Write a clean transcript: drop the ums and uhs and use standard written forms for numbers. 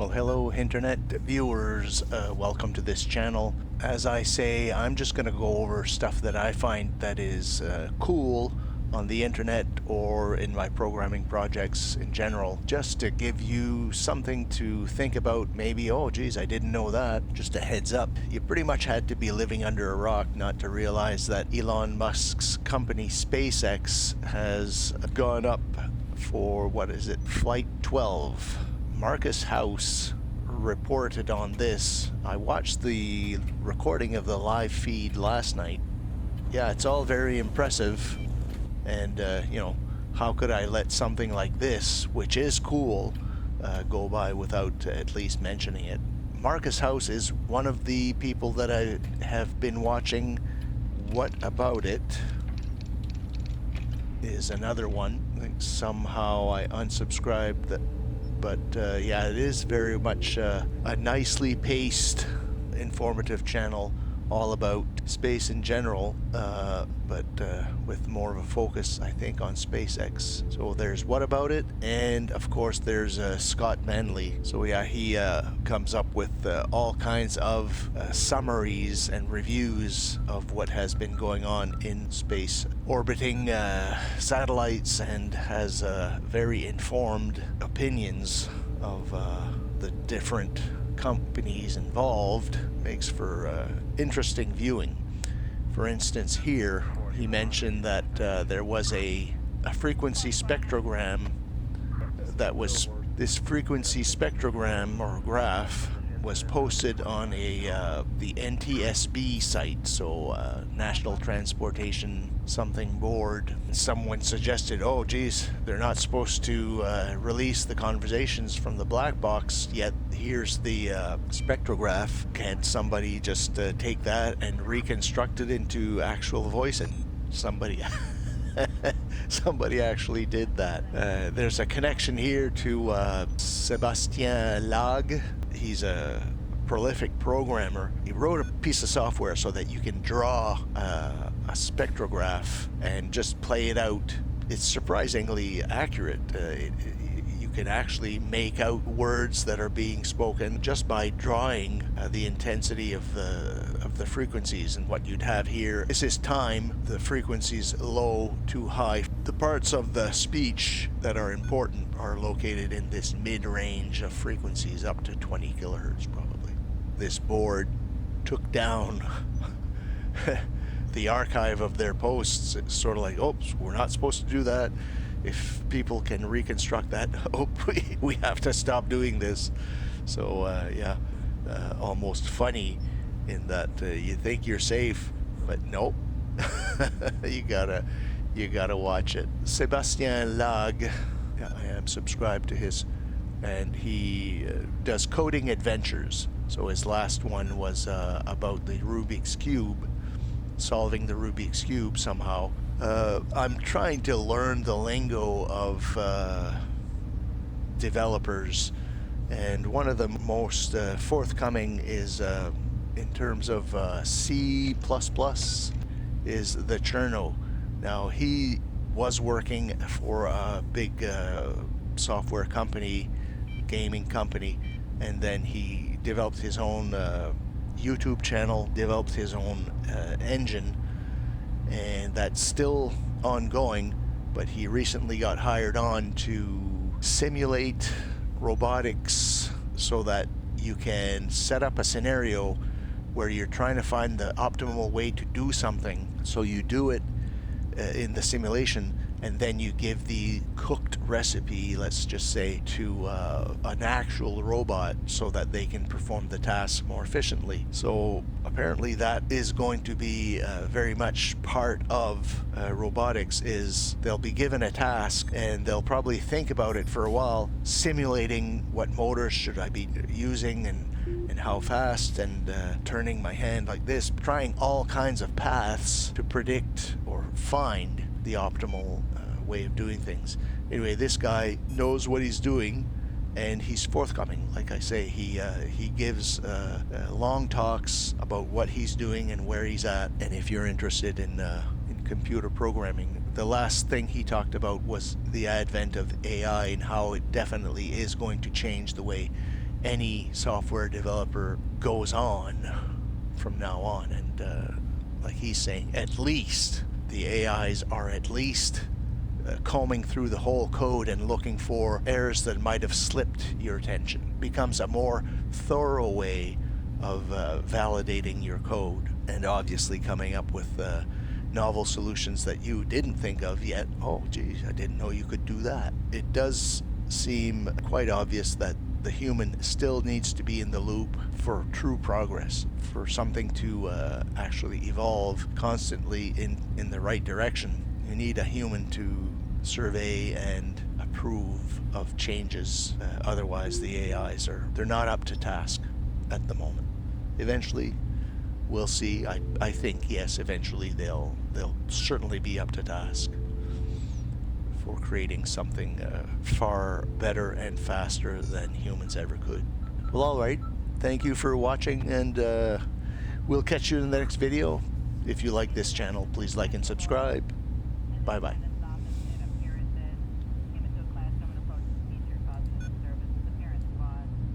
Well, hello internet viewers, welcome to this channel. As I say, I'm just going to go over stuff that I find that is cool on the internet or in my programming projects in general, just to give you something to think about. Maybe, oh geez, I didn't know that. Just a heads up. You pretty much had to be living under a rock not to realize that Elon Musk's company SpaceX has gone up for, what is it, Flight 12. Marcus House reported on this. I watched the recording of the live feed last night. Yeah, it's all very impressive. And, how could I let something like this, which is cool, go by without at least mentioning it? Marcus House is one of the people that I have been watching. What About It is another one. I think somehow I unsubscribed. But yeah, it is very much a nicely paced, informative channel all about space in general, but with more of a focus, I think, on SpaceX. So there's What About It, and of course there's Scott Manley. So yeah, he comes up with all kinds of summaries and reviews of what has been going on in space, orbiting satellites, and has very informed opinions of the different companies involved. Makes for interesting viewing. For instance, here he mentioned that there was a frequency spectrogram that was, this frequency spectrogram or graph was posted on the NTSB site, so National Transportation something board. Someone suggested, oh geez, they're not supposed to release the conversations from the black box, yet here's the spectrograph. Can't somebody just take that and reconstruct it into actual voice? And somebody somebody actually did that. There's a connection here to Sebastian Lague. He's a prolific programmer. He wrote a piece of software so that you can draw a spectrograph and just play it out. It's surprisingly accurate. You can actually make out words that are being spoken just by drawing the intensity of the frequencies. And what you'd have here is time, the frequencies low to high. The parts of the speech that are important are located in this mid-range of frequencies up to 20 kilohertz probably. This board took down the archive of their posts. It's sort of like, oops, we're not supposed to do that. If people can reconstruct that, oh, we have to stop doing this. So yeah, almost funny in that you think you're safe, but nope. you gotta watch it. Sebastian Lague, yeah, I am subscribed to his, and he does coding adventures. So his last one was about the Rubik's Cube, solving the Rubik's Cube somehow. I'm trying to learn the lingo of developers, and one of the most forthcoming is in terms of C++ is the Cherno. Now, he was working for a big software company, gaming company, and then he developed his own YouTube channel, developed his own engine, and that's still ongoing. But he recently got hired on to simulate robotics so that you can set up a scenario where you're trying to find the optimal way to do something. So you do it in the simulation, and then you give the cooked recipe, let's just say, to an actual robot so that they can perform the task more efficiently. So apparently that is going to be very much part of robotics. Is they'll be given a task and they'll probably think about it for a while, simulating what motors should I be using and how fast, and turning my hand like this, trying all kinds of paths to predict or find the optimal way of doing things. Anyway, this guy knows what he's doing, and he's forthcoming. Like I say, he gives long talks about what he's doing and where he's at. And if you're interested in computer programming, the last thing he talked about was the advent of AI and how it definitely is going to change the way any software developer goes on from now on. And like he's saying, at least the AIs are at least combing through the whole code and looking for errors that might have slipped your attention. Becomes a more thorough way of validating your code, and obviously coming up with novel solutions that you didn't think of yet. Oh geez, I didn't know you could do that. It does seem quite obvious that the human still needs to be in the loop for true progress, for something to actually evolve constantly in the right direction. You need a human to survey and approve of changes. Otherwise the AIs they're not up to task at the moment. Eventually we'll see. I think, yes, eventually they'll certainly be up to task for creating something far better and faster than humans ever could. Well, all right. Thank you for watching, and we'll catch you in the next video. If you like this channel, please like and subscribe. Bye-bye.